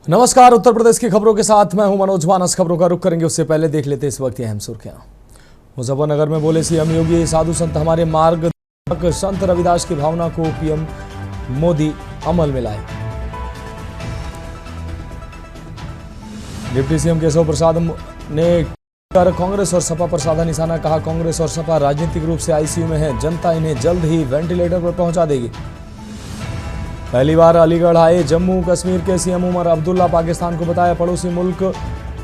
नमस्कार। उत्तर प्रदेश की खबरों के साथ मैं हूं मनोज मानस। खबरों का रुख करेंगे उससे पहले देख लेते इस वक्त की अहम सुर्खियां। मुजफ्फरनगर में बोले सीएम योगी, साधु संत हमारे मार्गदर्शक, संत रविदास की भावना को पीएम मोदी अमल में लाए। डिप्टी सीएम केशव प्रसाद ने कर कांग्रेस और सपा पर साधा निशाना, कहा कांग्रेस और सपा राजनीतिक रूप से आईसीयू में है, जनता इन्हें जल्द ही वेंटिलेटर पर पहुंचा देगी। पहली बार अलीगढ़ आए जम्मू कश्मीर के सीएम उमर अब्दुल्ला, पाकिस्तान को बताया पड़ोसी मुल्क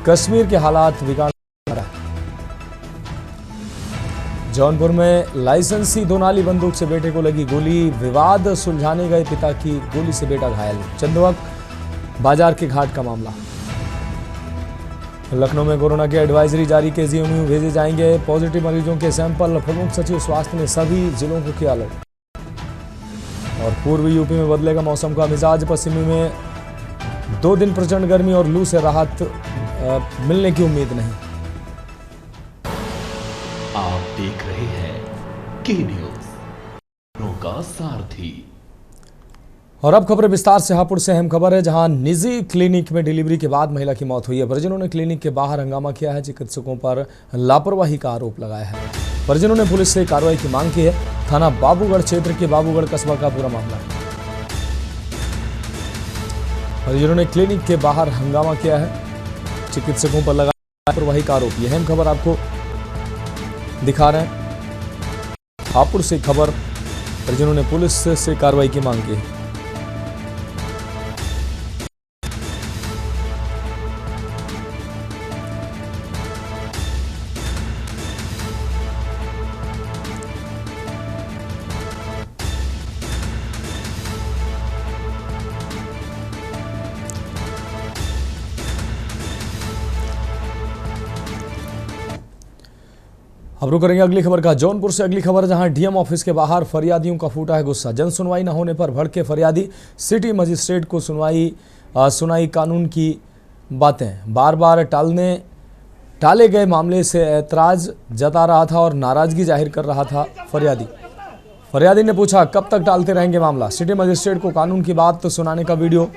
कश्मीर के हालात बिगाड़ रहा है। जौनपुर में लाइसेंसी दोनाली बंदूक से बेटे को लगी गोली, विवाद सुलझाने गए पिता की गोली से बेटा घायल। चंदवक बाजार के घाट का मामला। लखनऊ में कोरोना की एडवाइजरी जारी, केजीएमयू भेजे जाएंगे पॉजिटिव मरीजों के सैंपल। प्रमुख सचिव स्वास्थ्य ने सभी जिलों को किया अलर्ट। और पूर्वी यूपी में बदलेगा मौसम का मिजाज, पश्चिमी में 2 दिन प्रचंड गर्मी और लू से राहत मिलने की उम्मीद नहीं। आप देख रहे हैं के न्यूज़ का सारथी। और अब खबरें विस्तार से। हापुड़ से अहम खबर है, जहां निजी क्लिनिक में डिलीवरी के बाद महिला की मौत हुई है। परिजनों ने क्लिनिक के बाहर हंगामा किया है, चिकित्सकों पर लापरवाही का आरोप लगाया है। परिजनों ने पुलिस से कार्रवाई की मांग की है। थाना बाबूगढ़ क्षेत्र के बाबूगढ़ कस्बा का पूरा मामला है। परिजनों ने क्लिनिक के बाहर हंगामा किया है, चिकित्सकों पर लगाया लापरवाही का आरोप। यह अहम खबर आपको दिखा रहे हैं। हापुड़ से खबर, परिजनों ने पुलिस से कार्रवाई की मांग की है। अब रुक करेंगे अगली खबर का। जौनपुर से अगली खबर, जहां डीएम ऑफिस के बाहर फरियादियों का फूटा है गुस्सा। जन सुनवाई न होने पर भड़के फरियादी, सिटी मजिस्ट्रेट को सुनाई कानून की बातें। बार बार टाले गए मामले से ऐतराज जता रहा था और नाराजगी जाहिर कर रहा था फरियादी ने पूछा कब तक टालते रहेंगे मामला। सिटी मजिस्ट्रेट को कानून की बात सुनाने का वीडियो।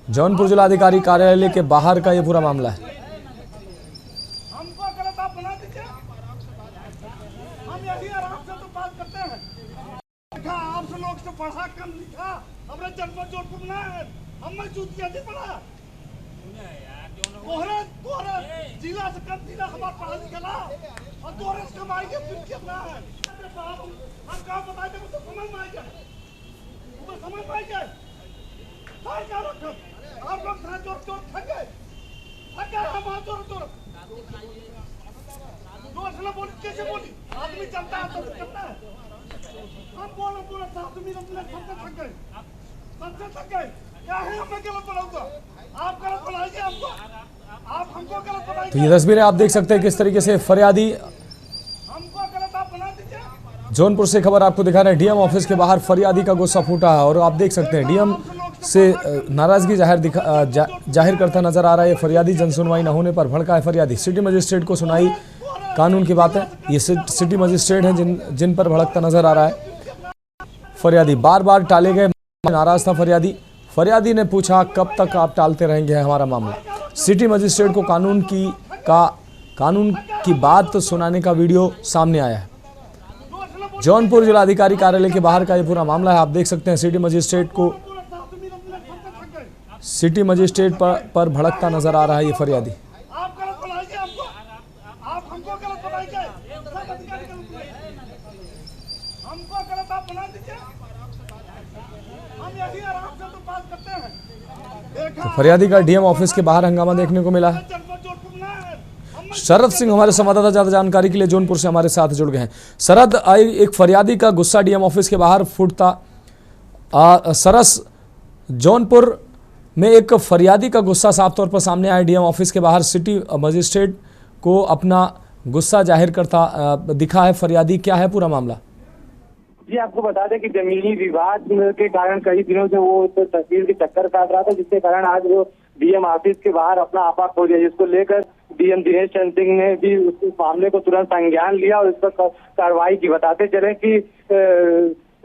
जौनपुर जिलाधिकारी कार्यालय के बाहर का यह पूरा मामला है। पढ़ा कम लिखा हमरे जन्म जोधपुर में हमने चूतिया नहीं पढ़ा तोहरे जिला से कम जिला हमारा पढ़ा लिखा और तोहरे से कमाई के फिर कितना है हम क्या बताए थे तो समझ में आ जाए समझ में आ जाए क्या रखो आप लोग जोर जोर थक गए हम जोर जोर से बोली कैसे बोली आदमी चलता है तो करना है। हम बोलो साथ में सबसे थक गए क्या है, हमें गलत बनाऊंगा आप गलत बनाइए हमको, आप हमको गलत बनाइए। तो ये तस्वीरें आप देख सकते हैं किस तरीके से फरियादी हमको गलत आप बना दीजिए। जौनपुर से खबर आपको दिखा रहे हैं। डीएम ऑफिस के बाहर फरियादी का गुस्सा फूटा है और आप देख सकते हैं डीएम से नाराजगी जाहिर करता नजर आ रहा है फरियादी। जन सुनवाई न होने पर भड़का है फरियादी। सिटी मजिस्ट्रेट को सुनाई कानून की बात है। ये सिटी मजिस्ट्रेट हैं जिन पर भड़कता नजर आ रहा है फरियादी। बार बार टाले गए, नाराज था फरियादी ने पूछा कब तक आप टालते रहेंगे हमारा मामला। सिटी मजिस्ट्रेट को कानून की बात सुनाने का वीडियो सामने आया है। जौनपुर जिलाधिकारी कार्यालय के बाहर का ये पूरा मामला है। आप देख सकते हैं सिटी मजिस्ट्रेट पर भड़कता नजर आ रहा है ये फरियादी। तो फरियादी का डीएम ऑफिस के बाहर हंगामा देखने को मिला है। शरद सिंह हमारे संवाददाता ज्यादा जानकारी के लिए जौनपुर से हमारे साथ जुड़ गए हैं। शरद, एक फरियादी का गुस्सा डीएम ऑफिस के बाहर फूटता। जौनपुर में एक फरियादी का गुस्सा साफ तौर पर सामने आया डीएम ऑफिस के बाहर। सिटी मजिस्ट्रेट को अपना गुस्सा जाहिर करता दिखा है फरियादी। क्या है पूरा मामला? जी आपको बता दें कि जमीनी विवाद के कारण कई दिनों से वो तहसील के चक्कर काट रहा था, जिसके कारण आज वो डीएम ऑफिस के बाहर अपना आपा खो दिया, जिसको लेकर डीएम दिनेश चंद्र सिंह ने भी उस मामले को तुरंत संज्ञान लिया और इस पर कार्रवाई की। बताते चले कि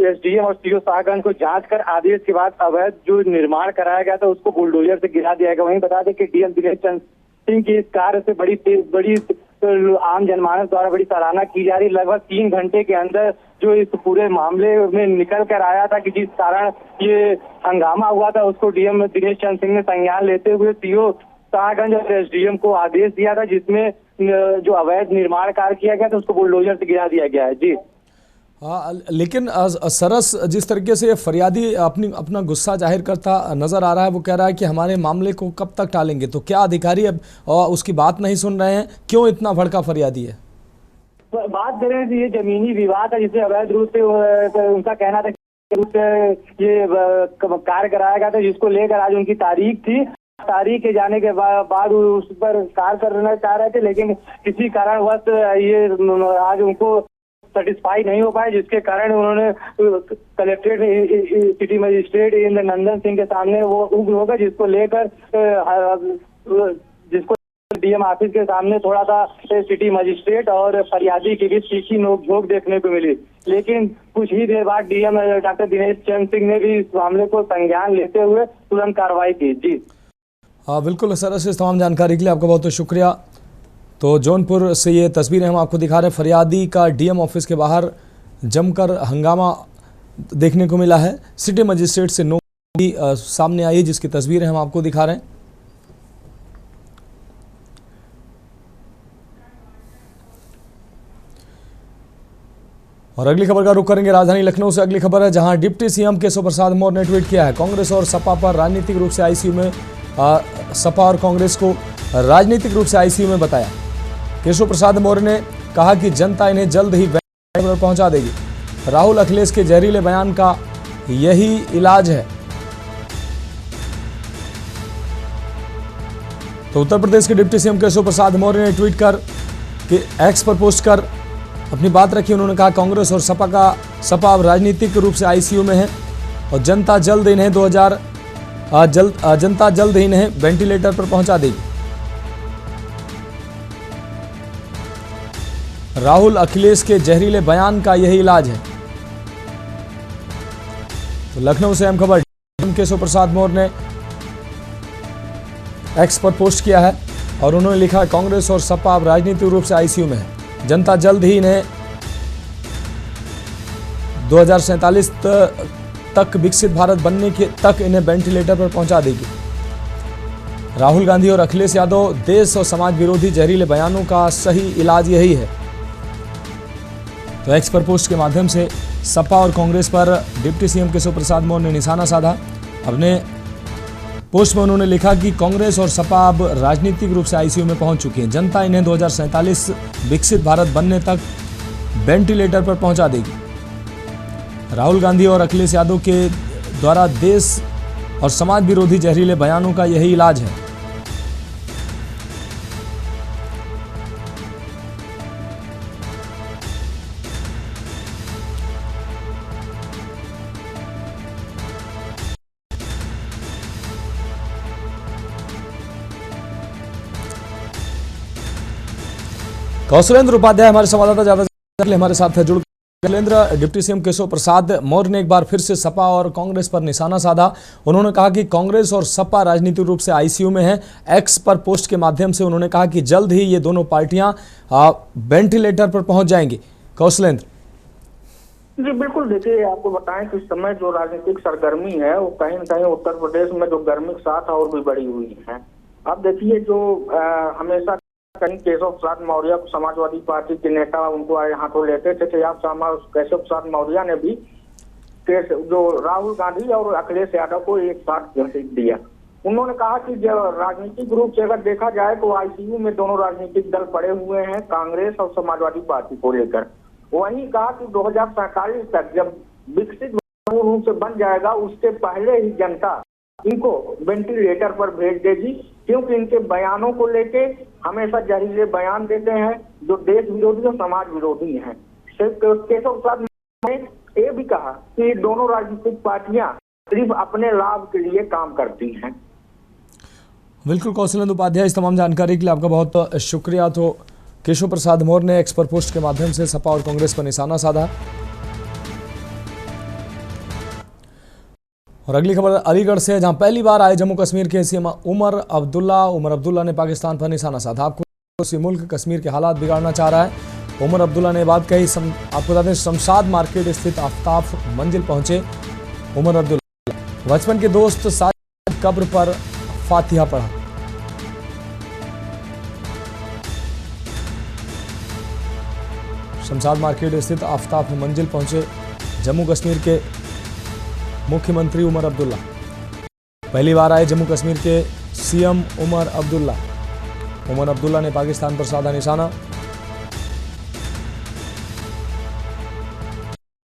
एसडीएम और सीओ शाहगंज को जांच कर आदेश के बाद अवैध जो निर्माण कराया गया था उसको बुलडोजर से गिरा दिया गया। वहीं बता दें कि डीएम दिनेश चंद्र सिंह की इस कार्य से बड़ी आम जनमानस द्वारा बड़ी सराहना की जा रही। लगभग 3 घंटे के अंदर जो इस पूरे मामले में निकल कर आया था कि जिस कारण ये हंगामा हुआ था उसको डीएम दिनेश चंद्र सिंह ने संज्ञान लेते हुए सीओ शाहगंज और एसडीएम को आदेश दिया था, जिसमें जो अवैध निर्माण कार्य किया गया था उसको बुलडोजर से गिरा दिया गया है। जी हाँ, लेकिन सरस जिस तरीके से फरियादी अपना गुस्सा जाहिर करता नजर आ रहा है, वो कह रहा है कि हमारे मामले को कब तक टालेंगे, तो क्या अधिकारी अब उसकी बात नहीं सुन रहे हैं? क्यों इतना भड़का फरियादी है? बात करें तो ये जमीनी विवाद है जिसे अवैध रूप से उनका कहना था कि ये कार्य कराया गया था, जिसको लेकर आज उनकी तारीख थी। तारीख के जाने के बाद उस पर कार्य करना चाह रहे थे, लेकिन किसी कारणवश ये आज उनको सेटिस्फाई नहीं हो पाए, जिसके कारण उन्होंने collectorate city magistrate Indra Nandan Singh के सामने वो उग्र हो गए, जिसको डीएम ऑफिस के सामने थोड़ा सा सिटी मजिस्ट्रेट और फरियादी के बीच तीखी नोकझोंक देखने को मिली। लेकिन कुछ ही देर बाद डीएम डॉक्टर दिनेश चंद्र सिंह ने भी इस मामले को संज्ञान लेते हुए तुरंत कार्रवाई की। जी हाँ बिल्कुल सर, इस तमाम जानकारी के लिए आपका बहुत बहुत शुक्रिया। तो जौनपुर से ये तस्वीरें हम आपको दिखा रहे हैं। फरियादी का डीएम ऑफिस के बाहर जमकर हंगामा देखने को मिला है। सिटी मजिस्ट्रेट से नोट भी सामने आई है, जिसकी तस्वीरें हम आपको दिखा रहे हैं। और अगली खबर का रुख करेंगे राजधानी लखनऊ से। अगली खबर है जहां डिप्टी सीएम केशव प्रसाद मौर्य ने ट्वीट किया है, कांग्रेस और सपा पर राजनीतिक रूप से आईसीयू में सपा और कांग्रेस को राजनीतिक रूप से आईसीयू में बताया। केशव प्रसाद मौर्य ने कहा कि जनता इन्हें जल्द ही पर पहुंचा देगी। राहुल अखिलेश के जहरीले बयान का यही इलाज है। तो उत्तर प्रदेश के डिप्टी सीएम केशव प्रसाद मौर्य ने ट्वीट कर कि एक्स पर पोस्ट कर अपनी बात रखी। उन्होंने कहा कांग्रेस और सपा अब राजनीतिक रूप से आईसीयू में है और जनता जल्द ही इन्हें वेंटिलेटर पर पहुंचा देगी। राहुल अखिलेश के जहरीले बयान का यही इलाज है। तो लखनऊ से अहम खबर, केशव प्रसाद मौर्य ने एक्स पर पोस्ट किया है और उन्होंने लिखा कांग्रेस और सपा अब राजनीतिक रूप से आईसीयू में है। जनता जल्द ही इन्हें 2047 तक विकसित भारत बनने के तक इन्हें वेंटिलेटर पर पहुंचा देगी। राहुल गांधी और अखिलेश यादव देश और समाज विरोधी जहरीले बयानों का सही इलाज यही है। तो एक्स पर पोस्ट के माध्यम से सपा और कांग्रेस पर डिप्टी सीएम केशव प्रसाद मौर्य ने निशाना साधा। अपने पोस्ट में उन्होंने लिखा कि कांग्रेस और सपा अब राजनीतिक रूप से आईसीयू में पहुंच चुकी हैं। जनता इन्हें 2047 विकसित भारत बनने तक वेंटिलेटर पर पहुंचा देगी। राहुल गांधी और अखिलेश यादव के द्वारा देश और समाज विरोधी जहरीले बयानों का यही इलाज है। कौशलेंद्र उपाध्याय हमारे संवाददाता ज्यादा हमारे साथ है जुड़। कौशलेंद्र, डिप्टी सीएम केशव प्रसाद मौर्य ने एक बार फिर से सपा और कांग्रेस पर निशाना साधा। उन्होंने कहा कि कांग्रेस और सपा राजनीतिक रूप से आईसीयू में हैं। एक्स पर पोस्ट के माध्यम से उन्होंने कहा कि जल्द ही ये दोनों पार्टियां वेंटिलेटर पर पहुंच जाएंगी। कौशलेंद्र जी बिल्कुल, देखिए आपको बताएं कि इस समय जो राजनीतिक सरगर्मी है वो कहीं न कहीं उत्तर प्रदेश में जो गर्मी के साथ और भी बढ़ी हुई है। अब देखिए जो हमेशा कहीं केशव प्रसाद मौर्य समाजवादी पार्टी के नेता उनको हाथों लेते थे, आप केशव प्रसाद मौर्य ने भी जो राहुल गांधी और अखिलेश यादव को एक साथ घसीट दिया। उन्होंने कहा कि जब राजनीतिक रूप से अगर देखा जाए तो आईसीयू में दोनों राजनीतिक दल पड़े हुए हैं, कांग्रेस और समाजवादी पार्टी को लेकर। वहीं कहा कि 2047 तक जब विकसित रूप से बन जाएगा उसके पहले ही जनता इनको वेंटिलेटर पर भेज देगी, क्योंकि इनके बयानों को लेके हमेशा जहरीले बयान देते हैं जो देश विरोधी और समाज विरोधी हैं। केशव प्रसाद ने ये भी कहा कि दोनों राजनीतिक पार्टियां सिर्फ अपने लाभ के लिए काम करती हैं। बिल्कुल कौशलेंद्र उपाध्याय, इस तमाम जानकारी के लिए आपका बहुत शुक्रिया। तो केशव प्रसाद मौर्य ने एक्स पर पोस्ट के माध्यम से सपा और कांग्रेस पर निशाना साधा। और अगली खबर अलीगढ़ से है, जहां पहली बार आए जम्मू कश्मीर के सीएम उमर अब्दुल्ला ने पाकिस्तान पर निशाना साधा। आपको उसी मुल्क कश्मीर के हालात बिगाड़ना चाह रहा है। उमर अब्दुल्ला ने बात कही। आपको बता दें, शमशाद मार्केट स्थित आफ्ताब मंजिल पहुंचे उमर अब्दुल्ला। बचपन के दोस्त साथ कब्र पर फातिहा पढ़ा। शमशाद मार्केट स्थित आफ्ताब मंजिल पहुंचे जम्मू कश्मीर के मुख्यमंत्री उमर अब्दुल्ला। पहली बार आए जम्मू कश्मीर के सीएम उमर अब्दुल्ला। उमर अब्दुल्ला ने पाकिस्तान पर साधा निशाना।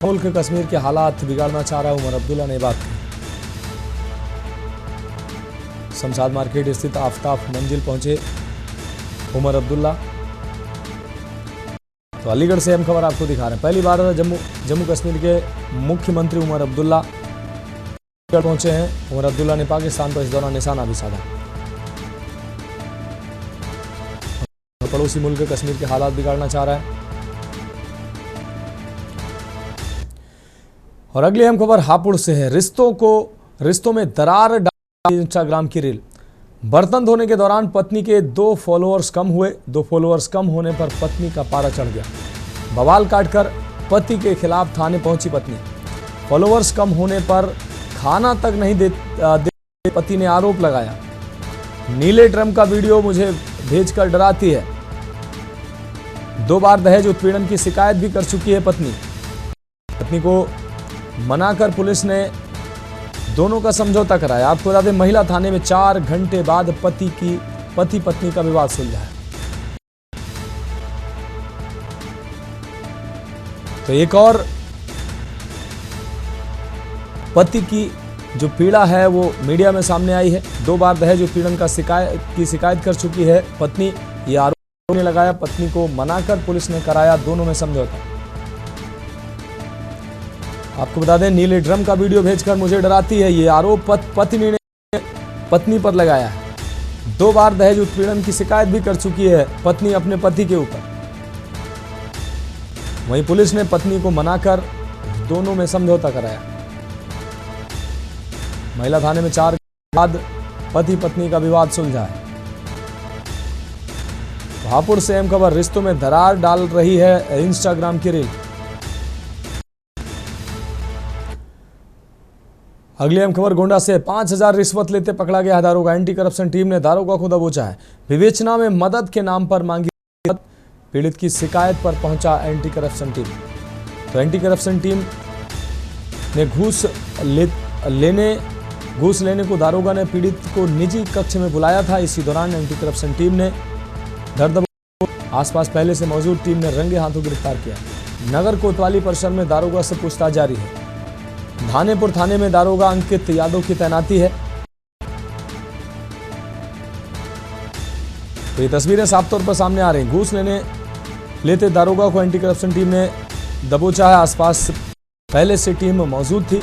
मुल्क कश्मीर के हालात बिगाड़ना चाह रहा है, उमर अब्दुल्ला ने बात की। शमशाद मार्केट स्थित आफ्ताब मंजिल पहुंचे उमर अब्दुल्ला। तो अलीगढ़ से अहम खबर आपको दिखा रहे हैं। पहली बार जम्मू कश्मीर के मुख्यमंत्री उमर अब्दुल्ला पहुंचे हैं। उमर अब्दुल्ला ने पाकिस्तान पर इस दौरान निशाना भी साधा। पड़ोसी मुल्क कश्मीर के हालात बिगाड़ना चाह रहा है। और अगली अहम खबर हापुड़ से है। रिश्तों में दरार डाली इंस्टाग्राम की रील। बर्तन धोने के दौरान पत्नी के 2 फॉलोअर्स कम हुए। 2 फॉलोअर्स कम होने पर पत्नी का पारा चढ़ गया। बवाल काटकर पति के खिलाफ थाने पहुंची पत्नी। फॉलोअर्स कम होने पर खाना तक नहीं दे पति ने आरोप लगाया। नीले ड्रम का वीडियो मुझे भेजकर डराती है। 2 बार दहेज उत्पीड़न की शिकायत भी कर चुकी है पत्नी। पत्नी को मनाकर पुलिस ने दोनों का समझौता कराया। आपको बता दें, महिला थाने में 4 घंटे बाद पति पत्नी का विवाद सुलझा है। तो एक और पति की जो पीड़ा है वो मीडिया में सामने आई है। 2 बार दहेज उत्पीड़न की शिकायत कर चुकी है पत्नी। ये आरोप ने लगाया। पत्नी को मनाकर पुलिस ने कराया दोनों में समझौता। आपको बता दें, नीले ड्रम का वीडियो भेजकर मुझे डराती है, ये आरोप पत्नी ने पत्नी पर लगाया है। 2 बार दहेज उत्पीड़न की शिकायत भी कर चुकी है पत्नी अपने पति के ऊपर। वहीं पुलिस ने पत्नी को मनाकर दोनों में समझौता कराया। महिला थाने में 4 बाद पति पत्नी का विवाद सुलझा है। हापुड़ से अहम खबर, रिश्तों में दरार डाल रही है इंस्टाग्राम की रील। अगली अहम खबर गोंडा से, 5000 रिश्वत लेते पकड़ा गया दारोगा। एंटी करप्शन टीम ने दारोगा को दबोचा है। विवेचना में मदद के नाम पर मांगी पीड़ित की शिकायत पर पहुंचा एंटी करप्शन टीम। तो एंटी करप्शन टीम ने घूस लेने को दारोगा ने पीड़ित को निजी कक्ष में बुलाया था। इसी दौरान एंटी करप्शन टीम ने आसपास पहले से मौजूद टीम ने रंगे हाथों गिरफ्तार किया। नगर कोतवाली परिसर में दारोगा से पूछताछ जारी है। धानेपुर थाने में दारोगा अंकित यादव की तैनाती है। तो ये तस्वीरें साफ तौर पर सामने आ रही हैं। घूस लेते दारोगा को एंटी करप्शन टीम ने दबोचा है। आसपास पहले से टीम मौजूद थी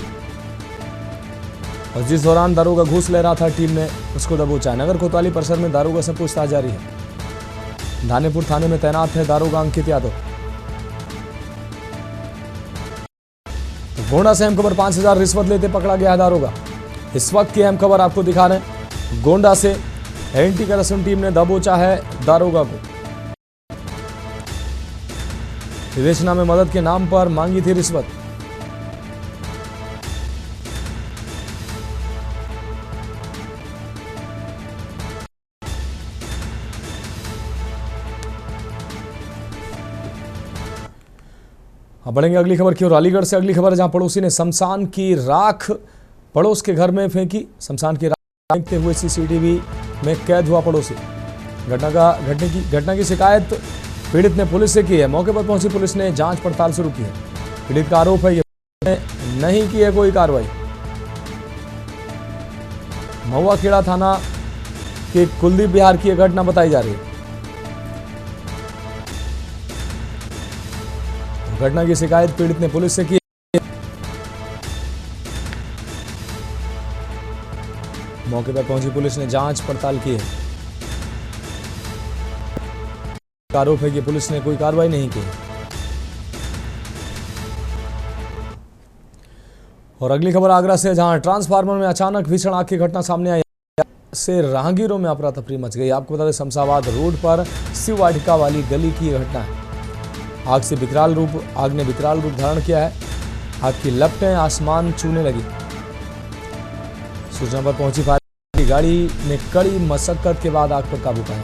और जिस दौरान दारोगा घूस ले रहा था टीम ने उसको दबोचा है। नगर कोतवाली परिसर में दारोगा से पूछताछ जारी है। धानेपुर थाने में तैनात है दारोगा अंकित यादव। गोंडा से अहम खबर, 5000 रिश्वत लेते पकड़ा गया है दारोगा। इस वक्त की अहम खबर आपको दिखा रहे हैं। गोंडा से एंटी करप्शन टीम ने दबोचा है दारोगा को। विवेचना में मदद के नाम पर मांगी थी रिश्वत। अब बढ़ेंगे अगली खबर की ओर। अलीगढ़ से अगली खबर, जहां पड़ोसी ने शमशान की राख पड़ोस के घर में फेंकी। शमशान की राख फेंकते हुए सीसीटीवी में कैद हुआ पड़ोसी। घटना की शिकायत पीड़ित ने पुलिस से की है। मौके पर पहुंची पुलिस ने जांच पड़ताल शुरू की है। पीड़ित का आरोप है ये नहीं की है कोई कार्रवाई। महुआ खेड़ा थाना के कुलदीप बिहार की यह घटना बताई जा रही है। घटना की शिकायत पीड़ित ने पुलिस से की। मौके पर पहुंची पुलिस ने जांच पड़ताल की है। आरोप है कि पुलिस ने कोई कार्रवाई नहीं की। और अगली खबर आगरा से, जहां ट्रांसफार्मर में अचानक भीषण आग की घटना सामने आई से राहगीरों में अफरा तफरी मच गई। आपको बता दें शमशाबाद रोड पर शिव वाटिका वाली गली की घटना है। आग ने विकराल रूप धारण किया है। आग की लपटें आसमान छूने लगी। सूचना पर पहुंची फायर की गाड़ी ने कड़ी मशक्कत के बाद आग पर काबू पाया।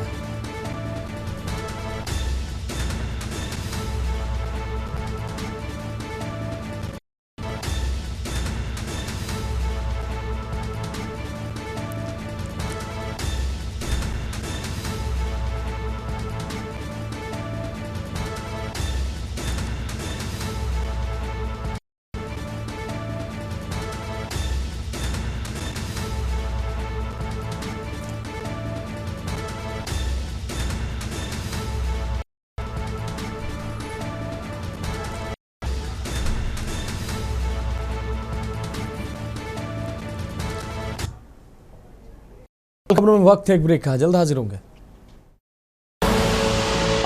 खबरों में वक्त है एक ब्रेक का, जल्द हाजिर होंगे।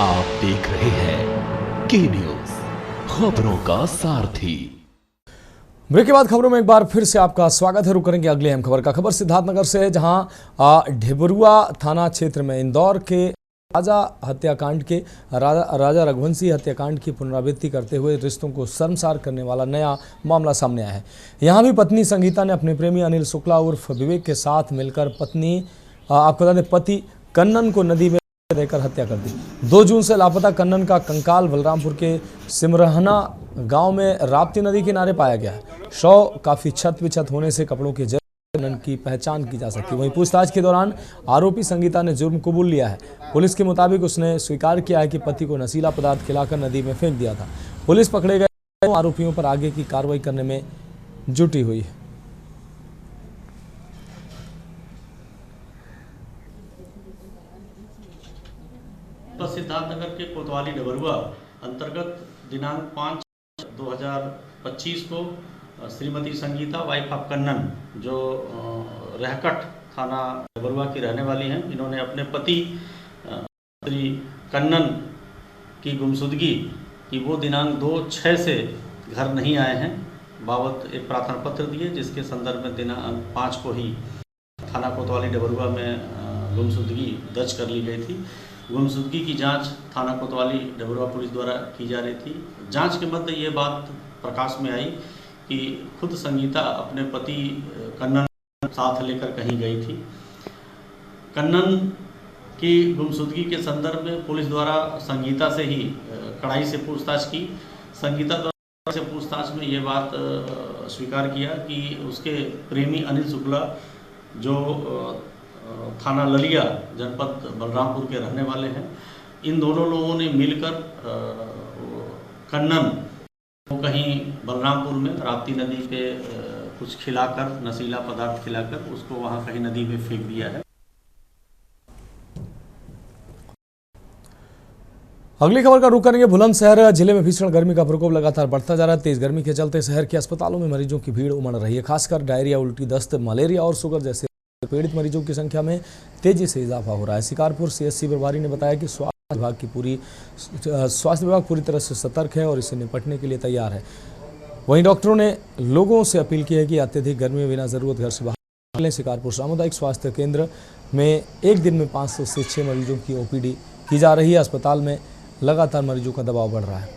आप देख रहे हैं के न्यूज, खबरों का सारथी। ब्रेक के बाद खबरों में एक बार फिर से आपका स्वागत है। रुक करेंगे अगले अहम खबर का। खबर सिद्धार्थनगर से है, जहां ढिबरुआ थाना क्षेत्र में इंदौर के राजा रघुवंशी हत्याकांड की पुनरावृत्ति करते हुए रिश्तों को शर्मसार करने वाला नया मामला सामने आया है। यहां भी पत्नी संगीता ने अपने प्रेमी अनिल शुक्ला उर्फ विवेक के साथ मिलकर आपको बता दें पति कन्नन को नदी में देकर हत्या कर दी। 2 जून से लापता कन्नन का कंकाल बलरामपुर के सिमरहना गांव में राप्ती नदी किनारे पाया गया है। शव काफी छत विछत होने से कपड़ों के कन्नन की पहचान की जा सकती है। वहीं पूछताछ के दौरान आरोपी संगीता ने जुर्म कबूल लिया है। पुलिस के मुताबिक उसने स्वीकार किया है कि पति को नशीला पदार्थ खिलाकर नदी में फेंक दिया था। पुलिस पकड़े गए आरोपियों पर आगे की कार्रवाई करने में जुटी हुई है। सिद्धार्थनगर के कोतवाली डबरुआ अंतर्गत दिनांक 5/2025 को श्रीमती संगीता वाइफ ऑफ कन्नन, जो रहकट थाना डबरुआ की रहने वाली हैं, इन्होंने अपने पति श्री कन्नन की गुमशुदगी कि वो दिनांक 2/6 से घर नहीं आए हैं बाबत एक प्रार्थना पत्र दिए, जिसके संदर्भ में दिनांक 5 को ही थाना कोतवाली डबरुआ में गुमशुदगी दर्ज कर ली गई थी। गुमशुदगी की जांच थाना कोतवाली डबरुआ पुलिस द्वारा की जा रही थी। जांच के मध्य ये बात प्रकाश में आई कि खुद संगीता अपने पति कन्नन साथ लेकर कहीं गई थी। कन्नन की गुमशुदगी के संदर्भ में पुलिस द्वारा संगीता से ही कड़ाई से पूछताछ की। संगीता द्वारा से पूछताछ में ये बात स्वीकार किया कि उसके प्रेमी अनिल शुक्ला, जो थाना ललिया जनपद बलरामपुर के रहने वाले हैं, इन दोनों लोगों ने मिलकर कन्नन को कहीं बलरामपुर में राप्ती नदी पे कुछ खिलाकर, नशीला पदार्थ खिलाकर उसको वहां कहीं नदी में फेंक दिया है। अगली खबर का रुख करेंगे बुलंदशहर जिले में भीषण गर्मी का प्रकोप लगातार बढ़ता जा रहा है। तेज गर्मी के चलते शहर के अस्पतालों में मरीजों की भीड़ उमड़ रही है। खासकर डायरिया, उल्टी, दस्त, मलेरिया और शुगर जैसे पीड़ित मरीजों की संख्या में तेजी से इजाफा हो रहा है। शिकारपुर सीएचसी प्रभारी ने बताया कि स्वास्थ्य विभाग पूरी तरह से सतर्क है और इससे निपटने के लिए तैयार है। वहीं डॉक्टरों ने लोगों से अपील की है कि अत्यधिक गर्मी में बिना जरूरत घर से बाहर निकलें। शिकारपुर सामुदायिक स्वास्थ्य केंद्र में एक दिन में 500 से 6 मरीजों की ओपीडी की जा रही है। अस्पताल में लगातार मरीजों का दबाव बढ़ रहा है।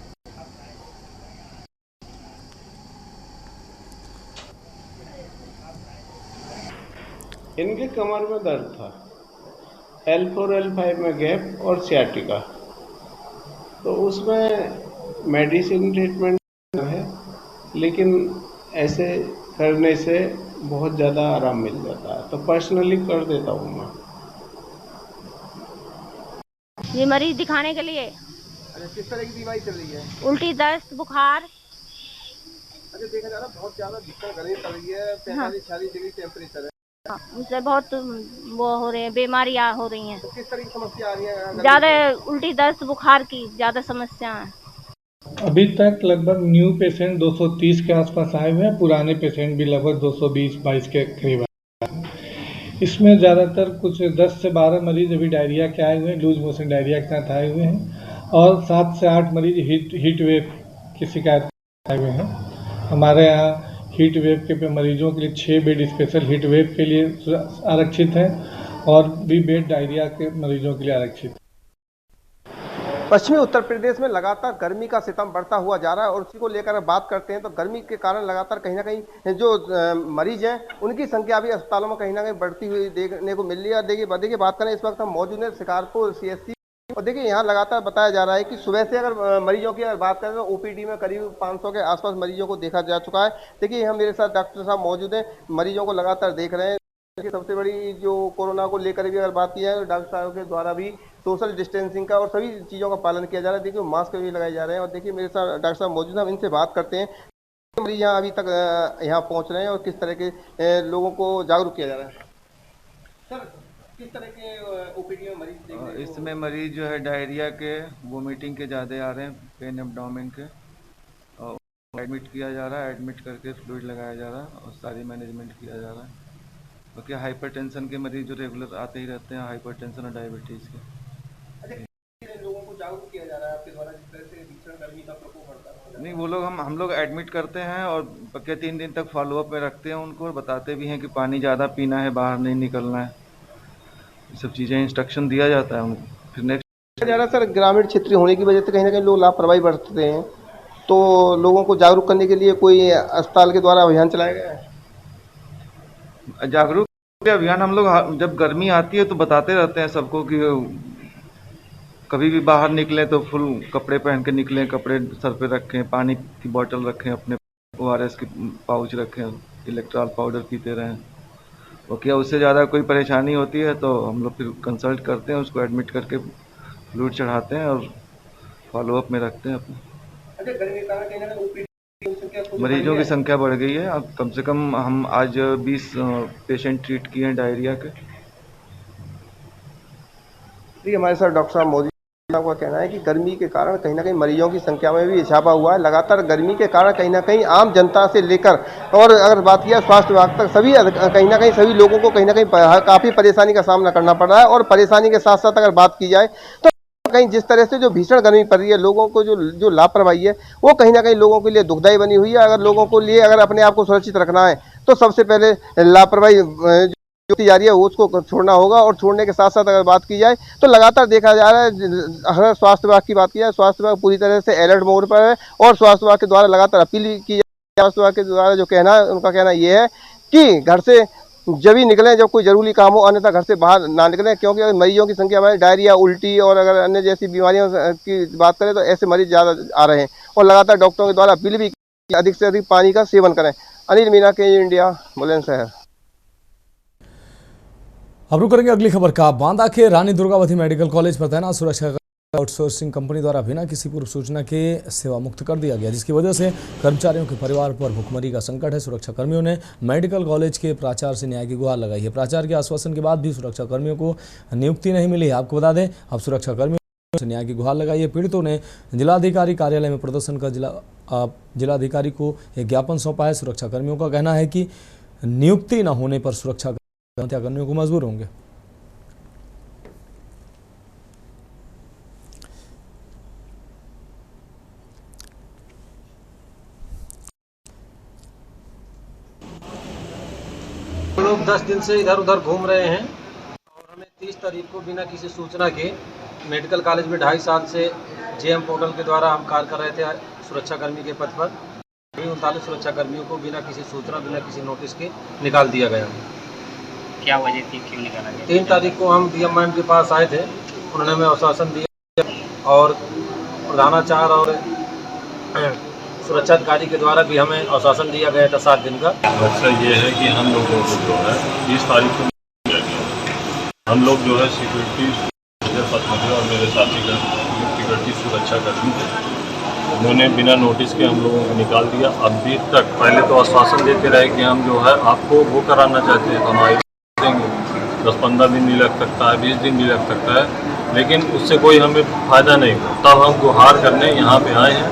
इनके कमर में दर्द था, L4 L5 में गैप और सियाटिका, तो उसमें मेडिसिन ट्रीटमेंट है, लेकिन ऐसे करने से बहुत ज़्यादा आराम मिल जाता है, तो पर्सनली कर देता हूँ मैं। ये मरीज दिखाने के लिए। अच्छा, किस तरह की बीमारी चल रही है? उल्टी, दस्त, बुखार। अच्छा, देखा जा रहा है बहुत ज़्यादा दिक्कत गर्मी पड़ रही है, 45-46 डिग्री टेम्परेचर है। उनसे बहुत वो हो रहे हैं, बीमारियां हो रही हैं। तो किस तरह की समस्या आ रही है? ज्यादा उल्टी, दस्त, बुखार की ज्यादा समस्या है। अभी तक लगभग न्यू पेशेंट 230 के आसपास आए हुए हैं, पुराने पेशेंट भी लगभग 220-22 के करीब आए हैं। इसमें ज़्यादातर कुछ 10 से 12 मरीज अभी डायरिया के आए हुए हैं, लूज मोशन डायरिया के साथ आए हुए हैं, और 7 से 8 मरीज हीट वेव की शिकायत आए हुए हैं। हमारे यहाँ हीट वेव के मरीजों के लिए 6 बेड स्पेशल हीट वेव के लिए आरक्षित हैं और भी बेड डायरिया के मरीजों के लिए आरक्षित हैं। पश्चिमी उत्तर प्रदेश में लगातार गर्मी का सितम बढ़ता हुआ जा रहा है और उसी को लेकर बात करते हैं तो गर्मी के कारण लगातार कहीं ना कहीं जो मरीज हैं उनकी संख्या भी अस्पतालों में कहीं ना कहीं बढ़ती हुई देखने को मिल रही है। और देखिए बात करें, इस वक्त हम मौजूद हैं शिकारपुर CHC और देखिए यहाँ लगातार बताया जा रहा है कि सुबह से अगर मरीजों की बात करें तो OPD में करीब 500 के आसपास मरीजों को देखा जा चुका है। देखिए यहाँ मेरे साथ डॉक्टर साहब मौजूद हैं, मरीजों को लगातार देख रहे हैं। सबसे बड़ी जो कोरोना को लेकर भी अगर बात की जाए तो डॉक्टर साहब के द्वारा भी सोशल डिस्टेंसिंग का और सभी चीज़ों का पालन किया जा रहा है। देखिए मास्क भी लगाए जा रहे हैं और देखिए मेरे साथ डॉक्टर साहब मौजूद हैं, हम इनसे बात करते हैं मरीज यहाँ अभी तक यहाँ पहुँच रहे हैं और किस तरह के लोगों को जागरूक किया जा रहा है। सर, किस तरह के OPD में मरीज इसमें मरीज जो है डायरिया के, वोमिटिंग के ज़्यादा आ रहे हैं, पेन एब्डोमेन के, और एडमिट किया जा रहा है। एडमिट करके फ्लूइड लगाया जा रहा है और सारी मैनेजमेंट किया जा रहा है। बाकी हाइपरटेंशन के मरीज जो रेगुलर आते ही रहते हैं, हाइपरटेंशन और डायबिटीज़ के। लोगों को जागरूक किया जा रहा है आपके द्वारा, जिस तरह से भीषण गर्मी का प्रकोप बढ़ता है? नहीं, वो लोग हम लोग एडमिट करते हैं और पक्के 3 दिन तक फॉलोअप में रखते हैं उनको और बताते भी हैं कि पानी ज़्यादा पीना है, बाहर नहीं निकलना है, ये सब चीज़ें इंस्ट्रक्शन दिया जाता है उनको। फिर नेक्स्ट ज़्यादा सर ग्रामीण क्षेत्रीय होने की वजह से कहीं ना कहीं लोग लापरवाही बरतते हैं, तो लोगों को जागरूक करने के लिए कोई अस्पताल के द्वारा अभियान चलाया गया है? जागरूक अभियान हम लोग जब गर्मी आती है तो बताते रहते हैं सबको कि कभी भी बाहर निकलें तो फुल कपड़े पहन के निकलें, कपड़े सर पे रखें, पानी की बोतल रखें, अपने ORS की पाउच रखें, इलेक्ट्रॉल पाउडर पीते रहें। और क्या उससे ज़्यादा कोई परेशानी होती है तो हम लोग फिर कंसल्ट करते हैं, उसको एडमिट करके फ्लूइड चढ़ाते हैं और फॉलोअप में रखते हैं अपने। मरीजों की संख्या बढ़ गई है, अब कम से कम हम आज 20 पेशेंट ट्रीट किए हैं डायरिया के। जी हमारे साथ डॉक्टर साहब मौजूद, आपका कहना है कि गर्मी के कारण कहीं ना कहीं मरीजों की संख्या में भी इजाफा हुआ है। लगातार गर्मी के कारण कहीं ना कहीं आम जनता से लेकर और अगर बात किया स्वास्थ्य विभाग तक सभी कहीं ना कहीं सभी लोगों को कहीं ना कहीं काफ़ी परेशानी का सामना करना पड़ रहा है। और परेशानी के साथ साथ अगर बात की जाए तो कहीं जिस तरह से जो भीषण गर्मी पड़ रही है, लोगों को जो लापरवाही है वो कहीं ना कहीं लोगों के लिए दुखदायी बनी हुई है। अगर लोगों को लिए अगर अपने आप को सुरक्षित रखना है तो सबसे पहले लापरवाही जा रही है उसको छोड़ना होगा। और छोड़ने के साथ साथ अगर बात की जाए तो लगातार देखा जा रहा है, अगर स्वास्थ्य विभाग की बात की जाए, स्वास्थ्य विभाग पूरी तरह से अलर्ट मोड पर है और स्वास्थ्य विभाग के द्वारा लगातार अपील की जाए। स्वास्थ्य विभाग के द्वारा जो कहना है, उनका कहना ये है कि घर से जब ही निकलें जब कोई जरूरी काम हो, अन्यथा घर से बाहर ना निकलें, क्योंकि अगर मरीजों की संख्या बढ़े, डायरिया, उल्टी और अगर अन्य जैसी बीमारियों की बात करें तो ऐसे मरीज ज़्यादा आ रहे हैं। और लगातार डॉक्टरों के द्वारा अपील भी की अधिक से अधिक पानी का सेवन करें। अनिल मीना के इंडिया, बुलंदशहर। अब रुक करेंगे अगली खबर का। बांदा के रानी दुर्गावती मेडिकल कॉलेज पर तैनात सुरक्षा आउटसोर्सिंग कंपनी द्वारा बिना किसी पूर्व सूचना के सेवा मुक्त कर दिया गया, जिसकी वजह से कर्मचारियों के परिवार पर भुखमरी का संकट है। सुरक्षा कर्मियों ने मेडिकल कॉलेज के प्राचार्य से न्याय की गुहार लगाई है। प्राचार्य के आश्वासन के बाद भी सुरक्षा कर्मियों को नियुक्ति नहीं मिली है। आपको बता दें, अब सुरक्षा कर्मियों से न्याय की गुहार लगाई है। पीड़ितों ने जिलाधिकारी कार्यालय में प्रदर्शन कर जिलाधिकारी को एक ज्ञापन सौंपा है। सुरक्षा कर्मियों का कहना है कि नियुक्ति न होने पर सुरक्षा आत्महत्या करने को मजबूर होंगे। लोग 10 दिन से इधर उधर घूम रहे हैं और हमें 30 तारीख को बिना किसी सूचना के मेडिकल कॉलेज में 2.5 साल से JM पोर्टल के द्वारा हम कार्य कर रहे थे सुरक्षाकर्मी के पद पर। 39 सुरक्षाकर्मियों को बिना किसी सूचना, बिना किसी नोटिस के निकाल दिया गया। क्या वजह थी, क्यों निकाला गया? 3 तारीख को हम DM मैम के पास आए थे, उन्होंने हमें आश्वासन दिया और प्रधानाचार्य और सुरक्षा अधिकारी के द्वारा भी हमें आश्वासन दिया गया था 7 दिन का। अच्छा ये है कि हम लोगों को जो है 20 तारीख को हम लोग जो है सिक्योरिटी और मेरे साथी का सिक्योरिटी सुरक्षा कर्मी थे, उन्होंने बिना नोटिस के हम लोगों को निकाल दिया। अभी तक पहले तो आश्वासन देते रहे कि हम जो है आपको वो कराना चाहते हैं तो हमारे देंगे, 10-15 दिन भी लग सकता है, 20 दिन भी लग सकता है, लेकिन उससे कोई हमें फ़ायदा नहीं हुआ। तब हम गुहार करने यहाँ पे आए हैं।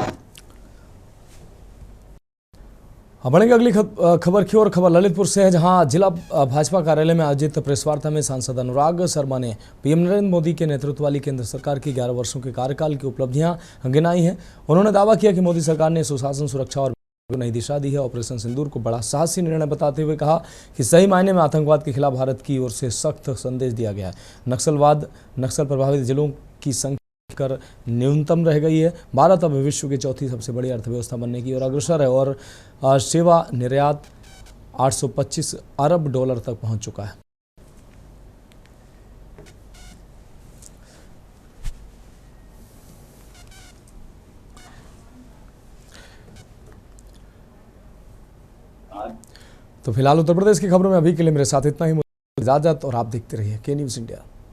अब बढ़ेंगे अगली खबर की ओर। खबर ललितपुर से है, जहां जिला भाजपा कार्यालय में आयोजित प्रेस वार्ता में सांसद अनुराग शर्मा ने पीएम नरेंद्र मोदी के नेतृत्व वाली केंद्र सरकार की 11 वर्षों के कार्यकाल की उपलब्धियां गिनाई हैं। उन्होंने दावा किया कि मोदी सरकार ने सुशासन, सुरक्षा और नई दिशा दी है। ऑपरेशन सिंदूर को बड़ा साहसी निर्णय बताते हुए कहा कि सही मायने में आतंकवाद के खिलाफ भारत की ओर से सख्त संदेश दिया गया है। नक्सल प्रभावित जिलों की संख्या कर न्यूनतम रह गई है। भारत अब विश्व की चौथी सबसे बड़ी अर्थव्यवस्था बनने की ओर अग्रसर है और सेवा निर्यात 825 अरब डॉलर तक पहुंच चुका है। तो फिलहाल उत्तर प्रदेश की खबरों में अभी के लिए मेरे साथ इतना ही। इजाजत और आप देखते रहिए के न्यूज़ इंडिया।